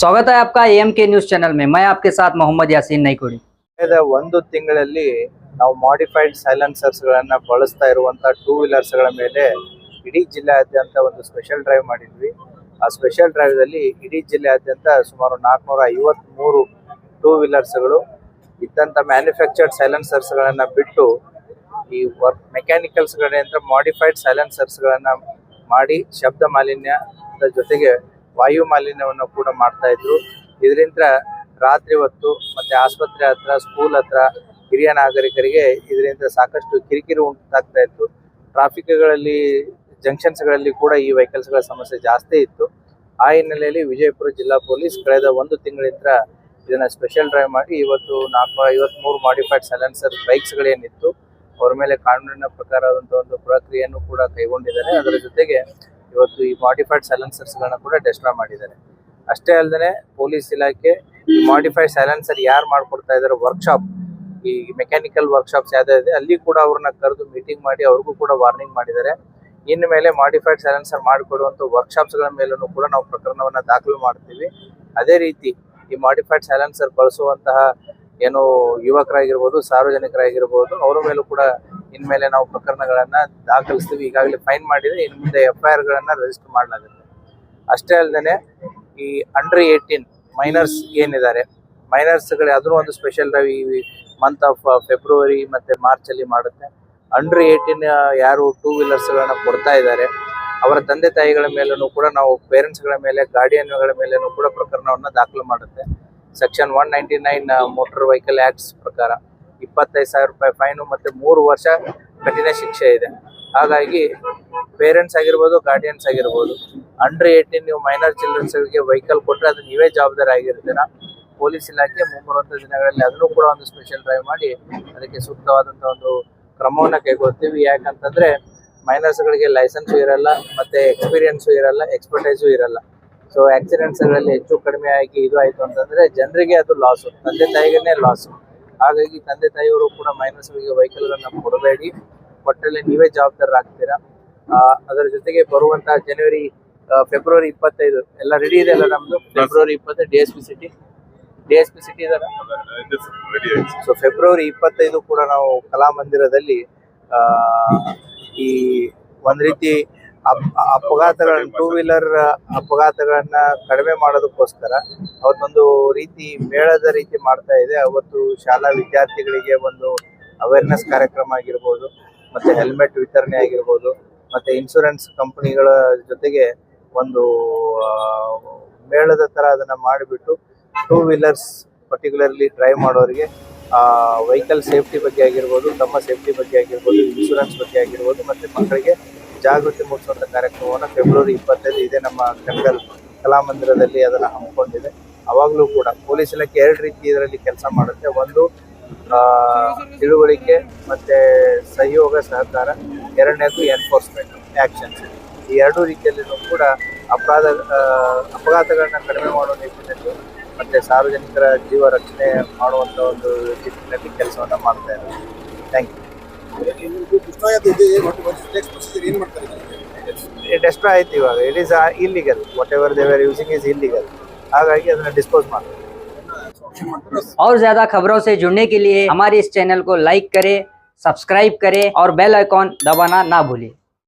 स्वागत है आपका एएमके न्यूज चैनल में। मैं आपके साथ मोहम्मद यासीन नईकुड़ी। ಒಂದು ತಿಂಗಳಲ್ಲಿ ನಾವು ಮಾಡಿಫೈಡ್ ಸೈಲೆನ್ಸರ್ಸ್ ಗಳನ್ನ ಬಳಸ್ತಾ ಇರುವಂತ ಟೂ ವೀಲರ್ಸ್ ಗಳ ಮೇಲೆ ಇಡೀ ಜಿಲ್ಲೆಯಾದ್ಯಂತ ಒಂದು ಸ್ಪೆಷಲ್ ಡ್ರೈವ್ ಮಾಡಿದ್ವಿ. ಆ ಸ್ಪೆಷಲ್ ಡ್ರೈವ್ ದಲ್ಲಿ ಇಡೀ ಜಿಲ್ಲೆಯಾದ್ಯಂತ ಸುಮಾರು 453 ಟೂ ವೀಲರ್ಸ್ ಗಳು ಇದ್ದಂತ ಮ್ಯಾನುಫ್ಯಾಕ್ಚರ್ಡ್ ಸೈಲೆನ್ಸರ್ಸ್ ಗಳನ್ನ ಬಿಟ್ಟು ಈ ಮೆಕ್ಯಾನಿಕಲ್ಸ್ ಗಳಿಂದ ಮಾಡಿಫೈಡ್ ಸೈಲೆನ್ಸರ್ಸ್ ಗಳನ್ನ ಮಾಡಿ ಶಬ್ದ ಮಾಲಿನ್ಯದ ಜೊತೆಗೆ ವಾಯು ಮಾಲಿನ್ಯವನ್ನು ಕೂಡ ಮಾಡ್ತಾ ಇದ್ರು. ಇದರಿಂದ ರಾತ್ರಿ ಹೊತ್ತು ಮತ್ತೆ ಆಸ್ಪತ್ರೆ ಹತ್ರ, ಸ್ಕೂಲ್ ಹತ್ರ ಹಿರಿಯ ನಾಗರಿಕರಿಗೆ ಇದರಿಂದ ಸಾಕಷ್ಟು ಕಿರಿಕಿರಿ ಉಂಟಾಗ್ತಾ ಇತ್ತು. ಟ್ರಾಫಿಕ್ಗಳಲ್ಲಿ, ಜಂಕ್ಷನ್ಸ್ಗಳಲ್ಲಿ ಕೂಡ ಈ ವೆಹಿಕಲ್ಸ್ಗಳ ಸಮಸ್ಯೆ ಜಾಸ್ತಿ ಇತ್ತು. ಆ ಹಿನ್ನೆಲೆಯಲ್ಲಿ ವಿಜಯಪುರ ಜಿಲ್ಲಾ ಪೊಲೀಸ್ ಕಳೆದ ಒಂದು ತಿಂಗಳಿಂದ ಇದನ್ನ ಸ್ಪೆಷಲ್ ಡ್ರೈವ್ ಮಾಡಿ ಇವತ್ತು 453 ಮಾಡಿಫೈಡ್ ಸೈಲೆನ್ಸರ್ ಬೈಕ್ಸ್ಗಳೇನಿತ್ತು ಅವ್ರ ಮೇಲೆ ಕಾನೂನಿನ ಪ್ರಕಾರವಾದಂತಹ ಒಂದು ಪ್ರಕ್ರಿಯೆಯನ್ನು ಕೂಡ ಕೈಗೊಂಡಿದ್ದಾರೆ. ಅದರ ಜೊತೆಗೆ ಇವತ್ತು ಈ ಮಾಡಿಫೈಡ್ ಸೈಲೆನ್ಸರ್ಸ್ ಗಳನ್ನ ಕೂಡ ಡೆಸ್ಟ್ರಾಯ್ ಮಾಡಿದ್ದಾರೆ. ಅಷ್ಟೇ ಅಲ್ಲದೆ ಪೊಲೀಸ್ ಇಲಾಖೆ ಈ ಮಾಡಿಫೈಡ್ ಸೈಲೆನ್ಸರ್ ಯಾರು ಮಾಡ್ಕೊಡ್ತಾ ಇದ್ದಾರೆ ವರ್ಕ್ಶಾಪ್, ಈ ಮೆಕ್ಯಾನಿಕಲ್ ವರ್ಕ್ಶಾಪ್ಸ್ ಯಾವ್ದು ಇದೆ ಅಲ್ಲಿ ಕೂಡ ಅವ್ರನ್ನ ಕರೆದು ಮೀಟಿಂಗ್ ಮಾಡಿ ಅವ್ರಿಗೂ ಕೂಡ ವಾರ್ನಿಂಗ್ ಮಾಡಿದ್ದಾರೆ. ಇನ್ನು ಮೇಲೆ ಮಾಡಿಫೈಡ್ ಸೈಲೆನ್ಸರ್ ಮಾಡಿಕೊಡುವಂತ ವರ್ಕ್ಶಾಪ್ಸ್ ಗಳ ಮೇಲೂ ಕೂಡ ನಾವು ಪ್ರಕರಣವನ್ನ ದಾಖಲು ಮಾಡ್ತೀವಿ. ಅದೇ ರೀತಿ ಈ ಮಾಡಿಫೈಡ್ ಸೈಲೆನ್ಸರ್ ಬಳಸುವಂತಹ ಏನು ಯುವಕರಾಗಿರ್ಬೋದು, ಸಾರ್ವಜನಿಕರಾಗಿರ್ಬೋದು, ಅವರ ಮೇಲೂ ಕೂಡ ಇನ್ಮೇಲೆ ನಾವು ಪ್ರಕರಣಗಳನ್ನ ದಾಖಲಿಸ್ತೀವಿ. ಈಗಾಗಲೇ ಫೈನ್ ಮಾಡಿದ್ರೆ ಇನ್ನು ಮುಂದೆ FIR ಗಳನ್ನ ರಿಜಿಸ್ಟರ್ ಮಾಡಲಾಗುತ್ತೆ. ಅಷ್ಟೇ ಅಲ್ಲದೆ ಈ ಅಂಡರ್ 18 ಮೈನರ್ಸ್ ಏನಿದ್ದಾರೆ, ಮೈನರ್ಸ್ ಗಳು ಅದನ್ನು ಒಂದು ಸ್ಪೆಷಲ್ ಡ್ರೈವ್ ಈ ಮಂತ್ ಆಫ್ ಫೆಬ್ರವರಿ ಮತ್ತೆ ಮಾರ್ಚ್ ಅಲ್ಲಿ ಮಾಡುತ್ತೆ. ಅಂಡರ್ 18 ಯಾರು ಟೂ ವೀಲರ್ಸ್ ಗಳನ್ನ ಕೊಡ್ತಾ ಇದ್ದಾರೆ ಅವರ ತಂದೆ ತಾಯಿಗಳ ಮೇಲೂ ಕೂಡ ನಾವು ಪೇರೆಂಟ್ಸ್ ಗಳ ಮೇಲೆ, ಗಾರ್ಡಿಯನ್ಗಳ ಮೇಲೇನೂ ಕೂಡ ಪ್ರಕರಣವನ್ನ ದಾಖಲು ಮಾಡುತ್ತೆ. ಸೆಕ್ಷನ್ 199 ಮೋಟಾರ್ ವೆಹಿಕಲ್ ಆಕ್ಟ್ಸ್ ಪ್ರಕಾರ 25,000 ರೂಪಾಯಿ ಫೈನು ಮತ್ತೆ 3 ವರ್ಷ ಕಠಿಣ ಶಿಕ್ಷೆ ಇದೆ. ಹಾಗಾಗಿ ಪೇರೆಂಟ್ಸ್ ಆಗಿರ್ಬೋದು, ಗಾರ್ಡಿಯನ್ಸ್ ಆಗಿರ್ಬೋದು, ಅಂಡರ್ 18 ನೀವು ಮೈನರ್ ಚಿಲ್ಡ್ರನ್ಸ್ ಗೆ ವೆಹಿಕಲ್ ಕೊಟ್ಟರೆ ಅದು ನೀವೇ ಜವಾಬ್ದಾರಿ ಆಗಿರ್ತೀರಾ. ಪೊಲೀಸ್ ಇಲಾಖೆ ಮುಂಬರುವಂತ ದಿನಗಳಲ್ಲಿ ಅದನ್ನು ಕೂಡ ಒಂದು ಸ್ಪೆಷಲ್ ಡ್ರೈವ್ ಮಾಡಿ ಅದಕ್ಕೆ ಸೂಕ್ತವಾದಂತಹ ಒಂದು ಕ್ರಮವನ್ನ ಕೈಗೊಳ್ತೀವಿ. ಯಾಕಂತಂದ್ರೆ ಮೈನರ್ಸ್ ಗಳಿಗೆ ಲೈಸೆನ್ಸು ಇರಲ್ಲ, ಮತ್ತೆ ಎಕ್ಸ್ಪೀರಿಯನ್ಸು ಇರಲ್ಲ, ಎಕ್ಸ್ಪರ್ಟೈಸು ಇರಲ್ಲ. ಸೊ ಆಕ್ಸಿಡೆಂಟ್ಸ್ ಗಳಲ್ಲಿ ಹೆಚ್ಚು ಕಡಿಮೆ ಆಗಿ ಇದು ಆಯ್ತು ಅಂತಂದ್ರೆ ಜನರಿಗೆ ಅದು ಲಾಸು, ತಂದೆ ತಾಯಿಗೇನೆ ಲಾಸು. ಹಾಗಾಗಿ ತಂದೆ ತಾಯಿಯವರು ಕೂಡ ಮೈನರ್ಸ್ ಗಳಿಗೆ ವೆಹಿಕಲ್ ಗಳನ್ನ ಕೊಡಬೇಡಿ, ಕೊಟ್ಟಲ್ಲಿ ನೀವೇ ಜವಾಬ್ದಾರರಾಗ್ತೀರಾ. ಅದರ ಜೊತೆಗೆ ಬರುವಂತಹ ಫೆಬ್ರವರಿ 25 ಎಲ್ಲ ರೆಡಿ ಇದೆ ಅಲ್ಲ ನಮ್ದು. ಫೆಬ್ರವರಿ 20 DSP ಸಿಟಿ ಇದಲ್ಲ. ಸೊ ಫೆಬ್ರವರಿ 25 ಕೂಡ ನಾವು ಕಲಾಮಂದಿರದಲ್ಲಿ ಈ ಒಂದ್ ರೀತಿ ಅಪಘಾತಗಳನ್ನ, ಟೂ ವೀಲರ್ ಅಪಘಾತಗಳನ್ನ ಕಡಿಮೆ ಮಾಡೋದಕ್ಕೋಸ್ಕರ ಅವತ್ತೊಂದು ರೀತಿ ಮೇಳದ ರೀತಿ ಮಾಡ್ತಾ ಇದೆ. ಅವತ್ತು ಶಾಲಾ ವಿದ್ಯಾರ್ಥಿಗಳಿಗೆ ಒಂದು ಅವೇರ್ನೆಸ್ ಕಾರ್ಯಕ್ರಮ ಆಗಿರ್ಬೋದು, ಮತ್ತೆ ಹೆಲ್ಮೆಟ್ ವಿತರಣೆ ಆಗಿರ್ಬೋದು, ಮತ್ತೆ ಇನ್ಶೂರೆನ್ಸ್ ಕಂಪನಿಗಳ ಜೊತೆಗೆ ಒಂದು ಮೇಳದ ತರ ಅದನ್ನ ಮಾಡಿಬಿಟ್ಟು ಟೂ ವೀಲರ್ಸ್ ಪರ್ಟಿಕ್ಯುಲರ್ಲಿ ಡ್ರೈವ್ ಮಾಡೋರಿಗೆ ವೆಹಿಕಲ್ ಸೇಫ್ಟಿ ಬಗ್ಗೆ ಆಗಿರ್ಬೋದು, ತಮ್ಮ ಸೇಫ್ಟಿ ಬಗ್ಗೆ ಆಗಿರ್ಬೋದು, ಇನ್ಶೂರೆನ್ಸ್ ಬಗ್ಗೆ ಆಗಿರ್ಬೋದು, ಮತ್ತೆ ಮಕ್ಕಳಿಗೆ ಜಾಗೃತಿ ಮೂಡಿಸುವಂತ ಕಾರ್ಯಕ್ರಮವನ್ನು ಫೆಬ್ರವರಿ 25 ಇದೆ ನಮ್ಮ ಕನಗಲ್ ಕಲಾಮಂದಿರದಲ್ಲಿ ಅದನ್ನ ಹಮ್ಮಿಕೊಂಡಿದೆ. ಅವಾಗಲೂ ಕೂಡ ಪೊಲೀಸ್ ಇಲಾಖೆ 2 ರೀತಿ ಇದರಲ್ಲಿ ಕೆಲಸ ಮಾಡುತ್ತೆ. ಒಂದು ತಿಳುವಳಿಕೆ ಮತ್ತೆ ಸಹಯೋಗ ಸಹಕಾರ, ಎರಡನೇದು ಎನ್ಫೋರ್ಸ್ಮೆಂಟ್ ಆಕ್ಷನ್ಸ್. ಈ 2 ರೀತಿಯಲ್ಲಿನೂ ಕೂಡ ಅಪಘಾತಗಳನ್ನ ಕಡಿಮೆ ಮಾಡುವ ನಿಟ್ಟಿನಲ್ಲಿ ಮತ್ತೆ ಸಾರ್ವಜನಿಕರ ಜೀವ ರಕ್ಷಣೆ ಮಾಡುವಂತ ಒಂದು ನಿಟ್ಟಿನಲ್ಲಿ ಕೆಲಸವನ್ನ ಮಾಡ್ತಾ ಇದ್ದಾರೆ. Thank you. ಡೆಸ್ಟ್ರಾಯ್ ಆಯ್ತು ಇವಾಗ. It is illegal. What ever they are using is illegal. ಹಾಗಾಗಿ ಅದನ್ನ ಡಿಸ್ಪೋಸ್ ಮಾಡ್ತಾರೆ. और ज्यादा खबरों से जुड़ने के लिए हमारे इस चैनल को लाइक करें, सब्सक्राइब करें और बेल आइकॉन दबाना ना भूलें।